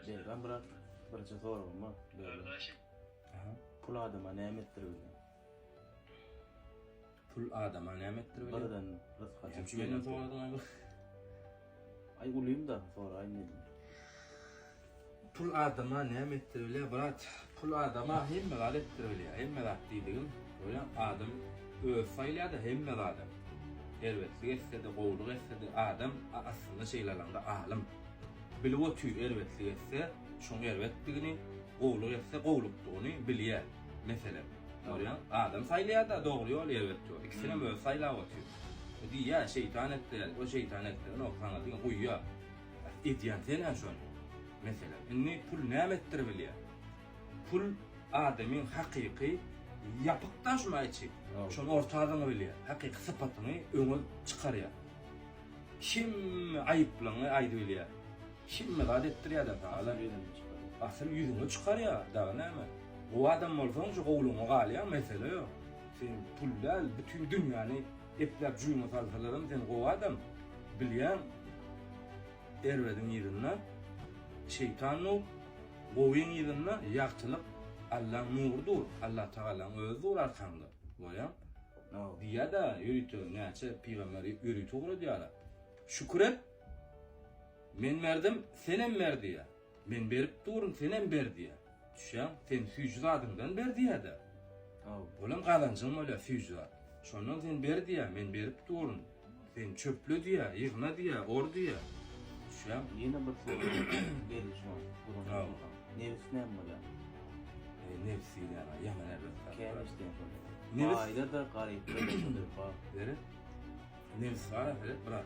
Ben bırak sorun var. Kardeşim. Aha. Pul adama nimettir öyle. Pul adama nimettir öyle. Baradan rızk Hem açıp şu benden soğladın abi. Ay uluyum da sonra aynı dedim. Pul adama nimettir öyle. Bırak pul adama hem megalettir öyle. Hem megat deydiğim öyle adam öfayla da hem megadım. Elbette etse de qoğuluk etse de adam aslında şeylerinde alim. Bilip tüy elbette etse şoň elbetdigini qoğuluk etse qoğulukdugyny bilýär. Mesela görýän adam saýlaýar da dogry ýol elbette. İkisine böyle saýlap otyr. Diýär şeytan etdi, o şeytan etdi, o kana diýen goýýar. Edýän sen şonu. Mesela inni pul nämetdir bilýär. Pul adamyň hakyky yapıktaşmaýçy. Şonu ortagyny bilýär. Hakyky sypatyny öňe çykarýar. Kim aýyplaňy aýdy bilýär. Kim megat etdirýär da taala asıl yüzüňe çykarýar. Daga näme? O adam bolsaň şu gowluňa galýar mesele ýok. Sen pullal bütün dünýäni eplep jüýüňe salsalarym sen o adam bilýän erwedin ýerine şeytanyň goýun ýerine ýagtylyk Allah nurdur. Allah Taala'nın özüdür arkanda. Bolýan. Diýär da ýürütür näçe peýgamberi ýürütür diýär. Şükür et. Men berdim, senem berdi diýär. Men berip durun, senem berdi diýär. Düşen sen süýjü zadyňdan berdi diýär da. Bolam galanjyň bolýar süýjü zat. Şondan sen berdi diýär, men berip durun. Sen çöplü diýär, ýygna diýär, or diýär. Düşen Yine bir soru geldi şu an. Nefis ne bolýar? nefsi ýa-da ýaman elbetde. Kemiş diýen soru. Nefis Aýda da garyp bir bak. beri nefs var evet bırak.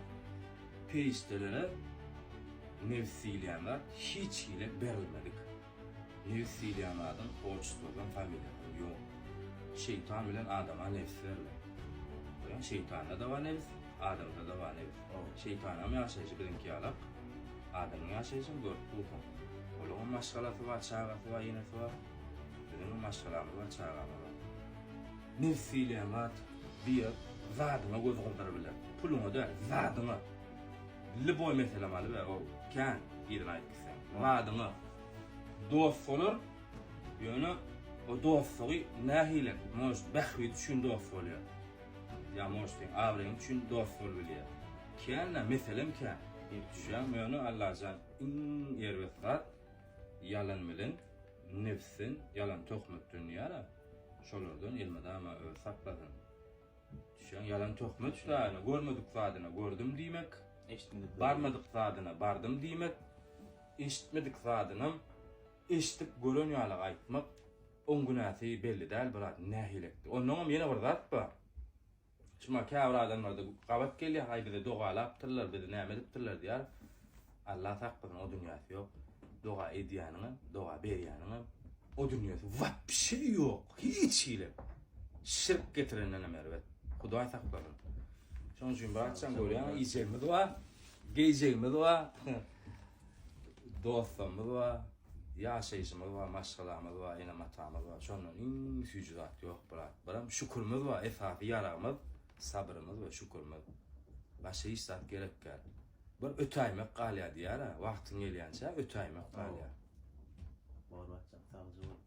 Peýişdelere nefsiýleýänler hiç hile berilmedik. Nefsiýleýänlerden borçludan familýadan ýok. Şeytan bilen adama nefs berilýär. Ýa şeytanda da var nefs, adamda da var nefs. Şeytana mı ýaşaýjy bilinki ýalak, adamyň ýaşaýjy dört bulkan. Olaň maşgalasy var, çagasy var, ýenesi var. Bizim maşgalamyz var, çagamyz var. Nefsiýleýänler bir zadyna göz guldyryp biler. Puluňa da zadyna. Liboy mesele maly we o kan ýerine aýtdysan. Zadyna dost bolar. Ýöne o dostlugy nähile, moş bahwi düşün dost bolýar. Ya moş diň awryň düşün dost bol bilýär. Kan meselem kan. Düşen ýöne Allahjan in ýerwetgat yalan bilen nefsin yalan töhmet dünýära. Şolardan ilmedama öz sakladın. Düşen yalan töhmet şularını görmedik zadyna gördüm diýmek. Eşitmedik. Barmadyk zadyna bardım diýmek. Eşitmedik zadyna eşitip gören ýaly aýtmak. On günäsi belli däl birat nähilekdi. Onuň ýene bir zat bar. Şuma käbir adamlarda gabat gelýär, haý bize dogalapdyrlar, bize näme edipdirler diýär. Allah sakladyn o dünýäsi ýok. Doga edýäniňi, doga berýäniňi o dünýäsi wap bir şey ýok. Hiç hile. Şirk getirenden mervet. Hudaý sakladyn. Şoň üçin barçam görýän, ýeýjegimiz bar, geýjegimiz bar. Dostumyz bar, ýaşaýjymyz bar, maşgalamyz bar, ýene matamyz bar. Şondan iň süýjü zat ýok birat. Biram şükürmiz bar, esasy ýaragymyz, sabrymyz we şükürmiz. Başga hiç zat gerekkä. Bir ötäýmek galýar diýär, wagtyň gelýänçe ötäýmek galýar. Bar barçam sağ ol.